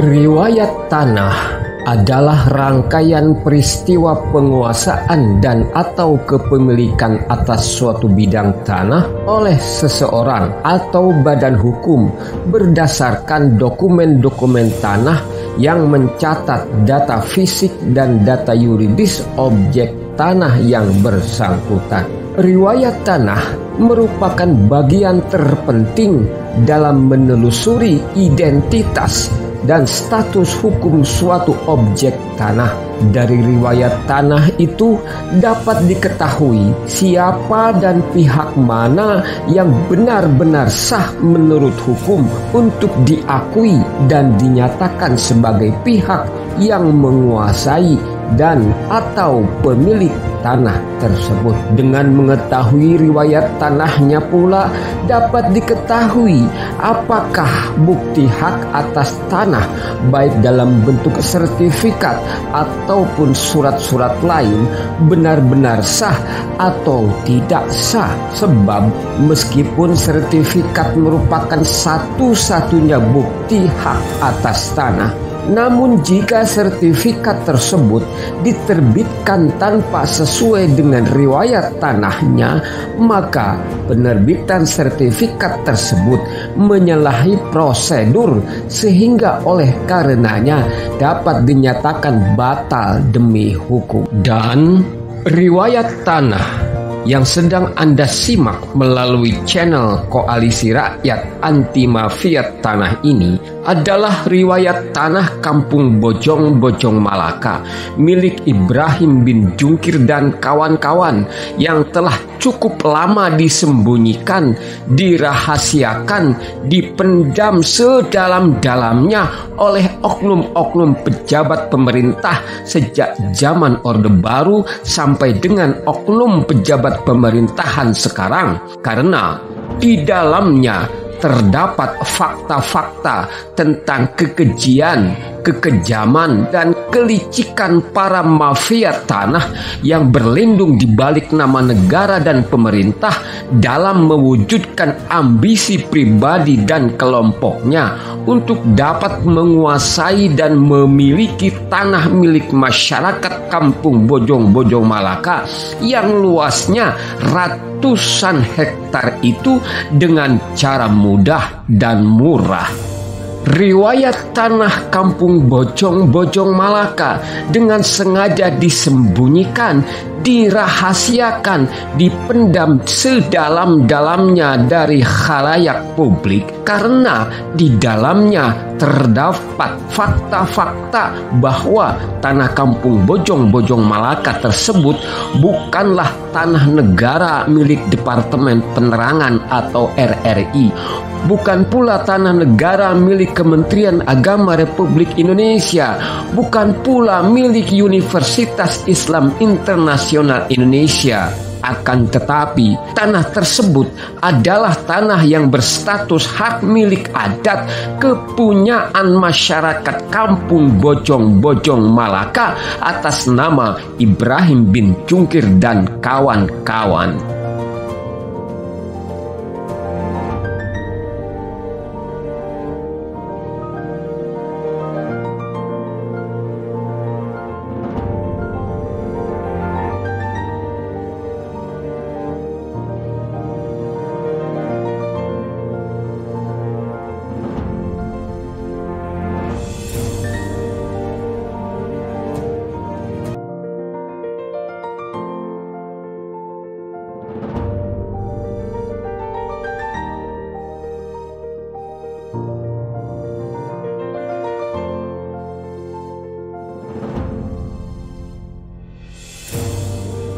Riwayat tanah adalah rangkaian peristiwa penguasaan dan atau kepemilikan atas suatu bidang tanah oleh seseorang atau badan hukum berdasarkan dokumen-dokumen tanah yang mencatat data fisik dan data yuridis objek tanah yang bersangkutan. Riwayat tanah merupakan bagian terpenting dalam menelusuri identitas dan status hukum suatu objek tanah. Dari riwayat tanah itu dapat diketahui siapa dan pihak mana yang benar-benar sah menurut hukum untuk diakui dan dinyatakan sebagai pihak yang menguasai dan atau pemilik tanah tersebut. Dengan mengetahui riwayat tanahnya pula dapat diketahui apakah bukti hak atas tanah baik dalam bentuk sertifikat ataupun surat-surat lain benar-benar sah atau tidak sah. Sebab meskipun sertifikat merupakan satu-satunya bukti hak atas tanah, namun jika sertifikat tersebut diterbitkan tanpa sesuai dengan riwayat tanahnya, maka penerbitan sertifikat tersebut menyalahi prosedur sehingga oleh karenanya dapat dinyatakan batal demi hukum. Dan riwayat tanah yang sedang Anda simak melalui channel Koalisi Rakyat Anti Mafia Tanah ini adalah riwayat tanah Kampung Bojong-Bojong Malaka milik Ibrahim bin Jungkir dan kawan-kawan yang telah cukup lama disembunyikan, dirahasiakan, dipendam sedalam-dalamnya oleh oknum-oknum pejabat pemerintah sejak zaman Orde Baru sampai dengan oknum pejabat pemerintahan sekarang, karena di dalamnya terdapat fakta-fakta tentang kekejian, kekejaman, dan kelicikan para mafia tanah yang berlindung di balik nama negara dan pemerintah dalam mewujudkan ambisi pribadi dan kelompoknya untuk dapat menguasai dan memiliki tanah milik masyarakat Kampung Bojong-Bojong Malaka yang luasnya ratusan hektar itu dengan cara mudah dan murah. Riwayat tanah Kampung Bojong-Bojong Malaka dengan sengaja disembunyikan, dirahasiakan, dipendam sedalam-dalamnya dari khalayak publik karena di dalamnya terdapat fakta-fakta bahwa tanah Kampung Bojong-Bojong Malaka tersebut bukanlah tanah negara milik Departemen Penerangan atau RRI, bukan pula tanah negara milik Kementerian Agama Republik Indonesia, bukan pula milik Universitas Islam Internasional Indonesia. Akan tetapi, tanah tersebut adalah tanah yang berstatus hak milik adat kepunyaan masyarakat Kampung Bojong-Bojong Malaka atas nama Ibrahim bin Jungkir dan kawan-kawan.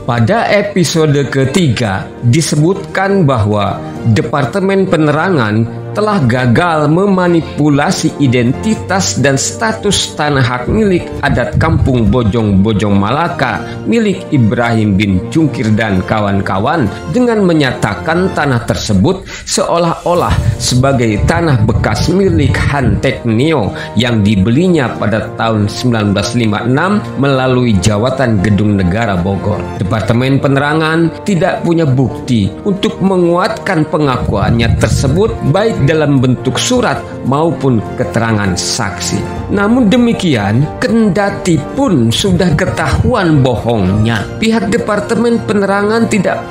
Pada episode ketiga disebutkan bahwa Departemen Penerangan telah gagal memanipulasi identitas dan status tanah hak milik adat Kampung Bojong-Bojong Malaka milik Ibrahim bin Jungkir dan kawan-kawan dengan menyatakan tanah tersebut seolah-olah sebagai tanah bekas milik Han Teknio yang dibelinya pada tahun 1956 melalui Jawatan Gedung Negara Bogor. Departemen Penerangan tidak punya bukti untuk menguatkan pengakuannya tersebut baik dalam bentuk surat maupun keterangan saksi. Namun demikian, kendati pun sudah ketahuan bohongnya, pihak Departemen Penerangan tidak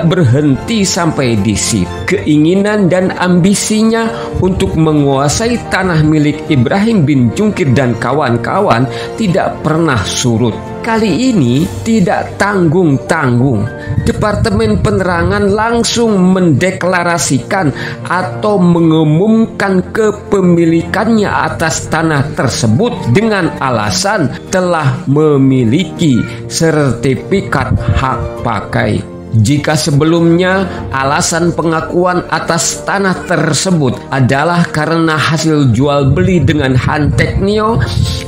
berhenti sampai di situ. Keinginan dan ambisinya untuk menguasai tanah milik Ibrahim bin Jungkir dan kawan-kawan tidak pernah surut. Kali ini tidak tanggung-tanggung, Departemen Penerangan langsung mendeklarasikan atau mengumumkan kepemilikannya atas tanah tersebut dengan alasan telah memiliki sertifikat hak pakai. Jika sebelumnya alasan pengakuan atas tanah tersebut adalah karena hasil jual beli dengan Han Teknio,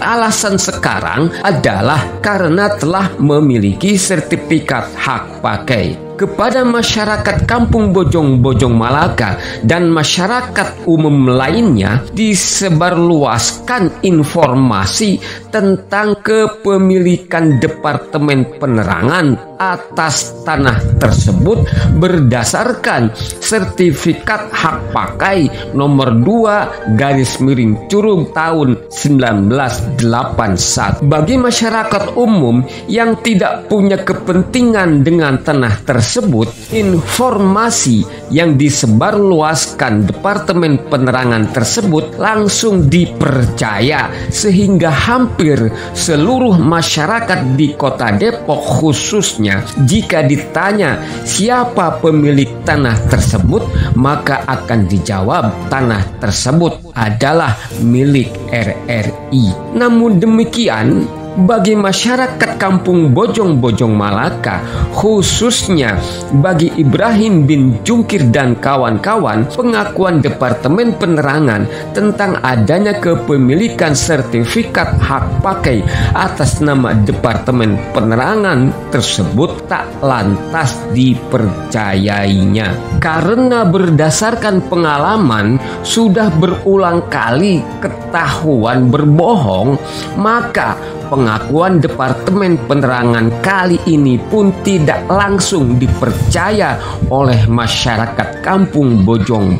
alasan sekarang adalah karena telah memiliki sertifikat hak pakai. Kepada masyarakat Kampung Bojong Malaka dan masyarakat umum lainnya disebarluaskan informasi tentang kepemilikan Departemen Penerangan atas tanah tersebut berdasarkan sertifikat hak pakai nomor 2/Curug tahun 1981. Bagi masyarakat umum yang tidak punya kepentingan dengan tanah tersebut, informasi yang disebarluaskan Departemen Penerangan tersebut langsung dipercaya, sehingga hampir seluruh masyarakat di Kota Depok, khususnya jika ditanya siapa pemilik tanah tersebut, maka akan dijawab tanah tersebut adalah milik RRI. Namun demikian, bagi masyarakat Kampung Bojong Malaka, khususnya bagi Ibrahim bin Jungkir dan kawan-kawan, pengakuan Departemen Penerangan tentang adanya kepemilikan sertifikat hak pakai atas nama Departemen Penerangan tersebut tak lantas dipercayainya, karena berdasarkan pengalaman sudah berulang kali ketahuan berbohong, maka pengakuan Departemen Penerangan kali ini pun tidak langsung dipercaya oleh masyarakat Kampung Bojong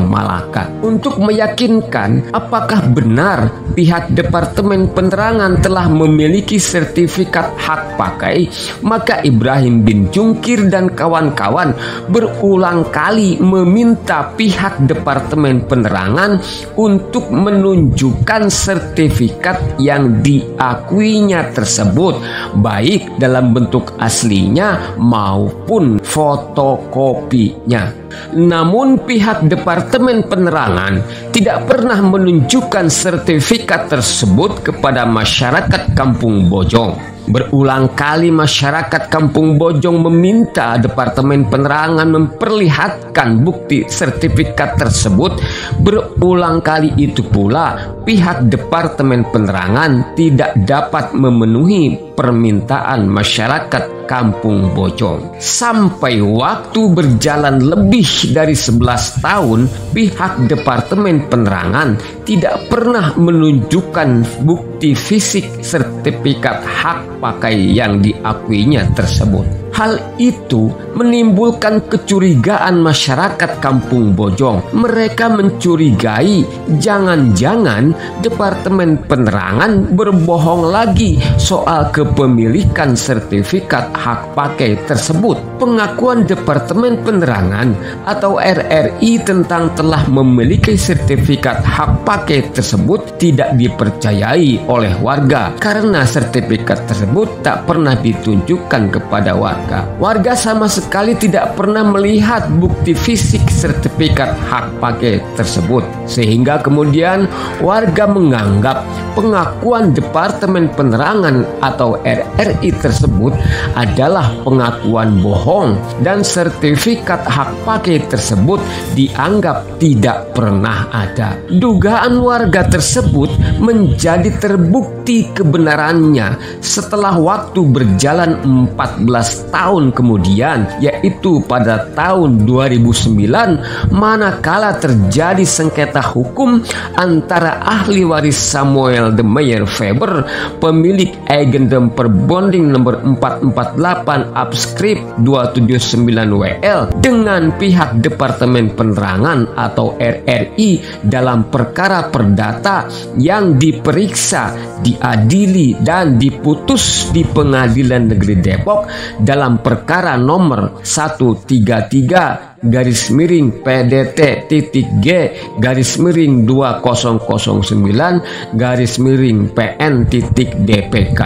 Malaka. Untuk meyakinkan apakah benar pihak Departemen Penerangan telah memiliki sertifikat hak pakai, maka Ibrahim bin Jungkir dan kawan-kawan berulang kali meminta pihak Departemen Penerangan untuk menunjukkan sertifikat yang diakuinya tersebut, baik dalam bentuk aslinya maupun fotokopinya. Namun pihak Departemen Penerangan tidak pernah menunjukkan sertifikat tersebut kepada masyarakat Kampung Bojong. Berulang kali masyarakat Kampung Bojong meminta Departemen Penerangan memperlihatkan bukti sertifikat tersebut. Berulang kali itu pula pihak Departemen Penerangan tidak dapat memenuhi permintaan masyarakat Kampung Bojong. Sampai waktu berjalan lebih dari 11 tahun, pihak Departemen Penerangan tidak pernah menunjukkan bukti fisik sertifikat hak pakai yang diakuinya tersebut. Hal itu menimbulkan kecurigaan masyarakat Kampung Bojong. Mereka mencurigai jangan-jangan Departemen Penerangan berbohong lagi soal kepemilikan sertifikat hak pakai tersebut. Pengakuan Departemen Penerangan atau RRI tentang telah memiliki sertifikat hak pakai tersebut tidak dipercayai oleh warga karena sertifikat tersebut tak pernah ditunjukkan kepada warga. Warga sama sekali tidak pernah melihat bukti fisik sertifikat hak pakai tersebut, sehingga kemudian warga menganggap pengakuan Departemen Penerangan atau RRI tersebut adalah pengakuan bohong dan sertifikat hak pakai tersebut dianggap tidak pernah ada. Dugaan warga tersebut menjadi terbukti kebenarannya setelah waktu berjalan 14 tahun kemudian, yaitu pada tahun 2009, manakala terjadi sengketa hukum antara ahli waris Samuel de Meyer Faber, pemilik agendum perbonding nomor 448 Abskrip 279 WL, dengan pihak Departemen Penerangan atau RRI dalam perkara perdata yang diperiksa, diadili dan diputus di Pengadilan Negeri Depok dalam perkara nomor 133-PDT-G/2009-PN.DPK.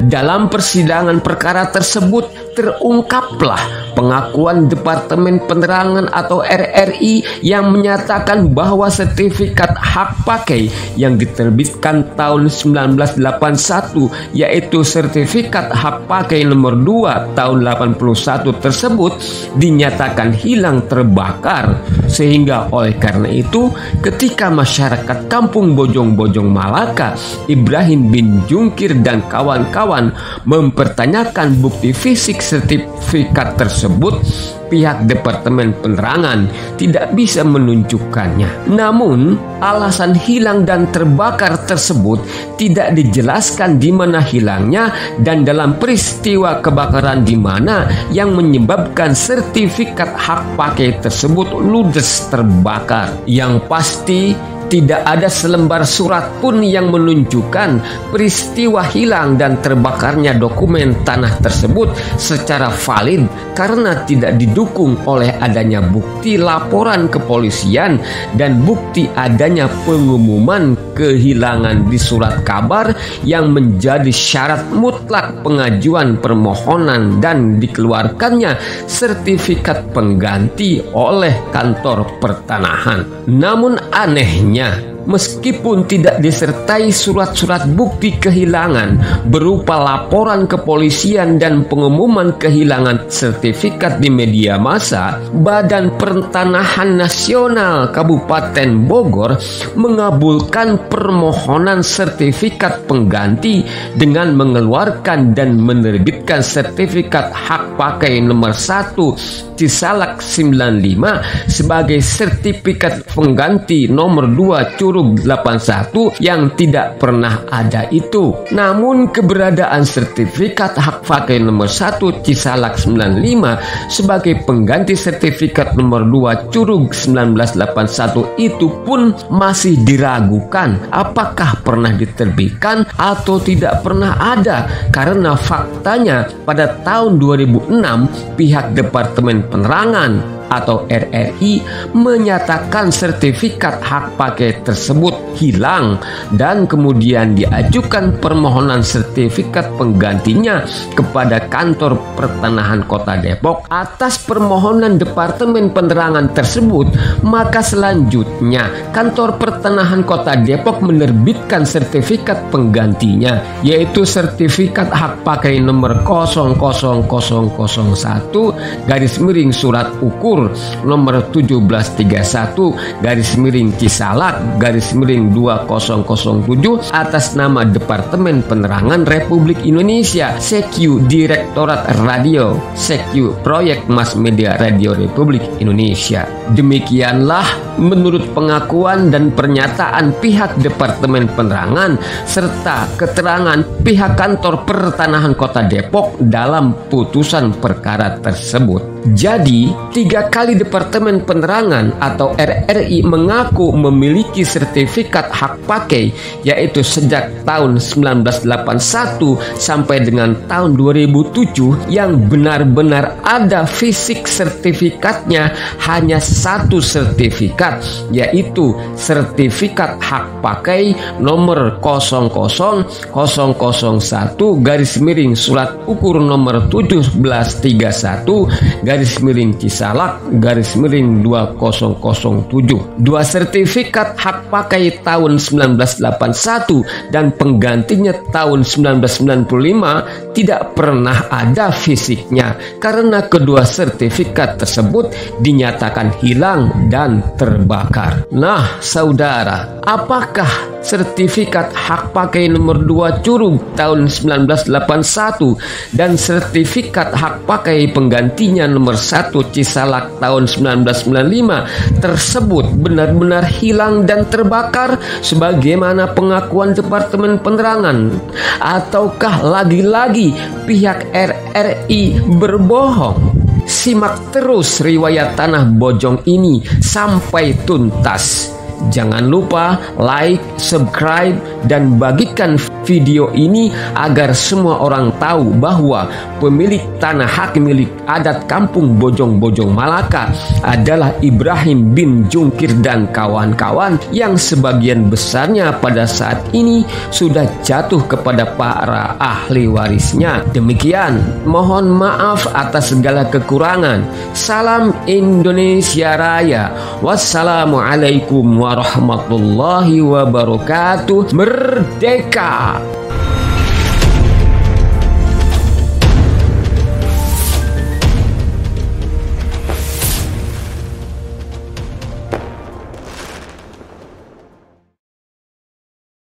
Dalam persidangan perkara tersebut terungkaplah pengakuan Departemen Penerangan atau RRI yang menyatakan bahwa sertifikat hak pakai yang diterbitkan tahun 1981, yaitu sertifikat hak pakai nomor 2 tahun 81 tersebut dinyatakan hilang terbakar, sehingga oleh karena itu ketika masyarakat Kampung Bojong-Bojong Malaka, Ibrahim bin Jungkir dan kawan-kawan mempertanyakan bukti fisik sertifikat tersebut, pihak Departemen Penerangan tidak bisa menunjukkannya. Namun, alasan hilang dan terbakar tersebut tidak dijelaskan di mana hilangnya dan dalam peristiwa kebakaran di mana yang menyebabkan sertifikat hak pakai tersebut ludes terbakar. Yang pasti, tidak ada selembar surat pun yang menunjukkan peristiwa hilang dan terbakarnya dokumen tanah tersebut secara valid karena tidak didukung oleh adanya bukti laporan kepolisian dan bukti adanya pengumuman kehilangan di surat kabar yang menjadi syarat mutlak pengajuan permohonan dan dikeluarkannya sertifikat pengganti oleh kantor pertanahan. Namun anehnya, meskipun tidak disertai surat-surat bukti kehilangan berupa laporan kepolisian dan pengumuman kehilangan sertifikat di media massa, Badan Pertanahan Nasional Kabupaten Bogor mengabulkan permohonan sertifikat pengganti dengan mengeluarkan dan menerbitkan sertifikat hak pakai nomor 1 Cisalak 95 sebagai sertifikat pengganti nomor 2 Curug 81 yang tidak pernah ada itu. Namun keberadaan sertifikat hak pakai nomor 1 Cisalak 95 sebagai pengganti sertifikat nomor 2 Curug 1981 itu pun masih diragukan apakah pernah diterbitkan atau tidak pernah ada, karena faktanya pada tahun 2006 pihak Departemen Penerangan atau RRI menyatakan sertifikat hak pakai tersebut hilang dan kemudian diajukan permohonan sertifikat penggantinya kepada kantor pertanahan Kota Depok. Atas permohonan Departemen Penerangan tersebut, maka selanjutnya kantor pertanahan Kota Depok menerbitkan sertifikat penggantinya, yaitu sertifikat hak pakai nomor 00001 surat ukur nomor 1731 Cisalak 2007 atas nama Departemen Penerangan Republik Indonesia, Sekyu Direktorat Radio, Sekyu Proyek Mass Media Radio Republik Indonesia. Demikianlah menurut pengakuan dan pernyataan pihak Departemen Penerangan serta keterangan pihak kantor pertanahan Kota Depok dalam putusan perkara tersebut. Jadi, 3 kali Departemen Penerangan atau RRI mengaku memiliki sertifikat hak pakai, yaitu sejak tahun 1981 sampai dengan tahun 2007, yang benar-benar ada fisik sertifikatnya hanya 1 sertifikat, yaitu sertifikat hak pakai nomor 00001 surat ukur nomor 1731 Cisalak 2007. 2 sertifikat hak pakai tahun 1981 dan penggantinya tahun 1995 tidak pernah ada fisiknya karena kedua sertifikat tersebut dinyatakan hilang dan terbakar. Nah, saudara, apakah sertifikat hak pakai nomor 2 Curug tahun 1981 dan sertifikat hak pakai penggantinya nomor 1 Cisalak tahun 1995 tersebut benar-benar hilang dan terbakar sebagaimana pengakuan Departemen Penerangan, ataukah lagi-lagi pihak RRI berbohong? Simak terus riwayat Tanah Bojong ini sampai tuntas. Jangan lupa like, subscribe, dan bagikan video ini agar semua orang tahu bahwa pemilik tanah hak milik adat Kampung Bojong-Bojong Malaka adalah Ibrahim bin Jungkir dan kawan-kawan yang sebagian besarnya pada saat ini sudah jatuh kepada para ahli warisnya. Demikian, mohon maaf atas segala kekurangan. Salam Indonesia Raya. Wassalamualaikum warahmatullahi wabarakatuh. Merdeka!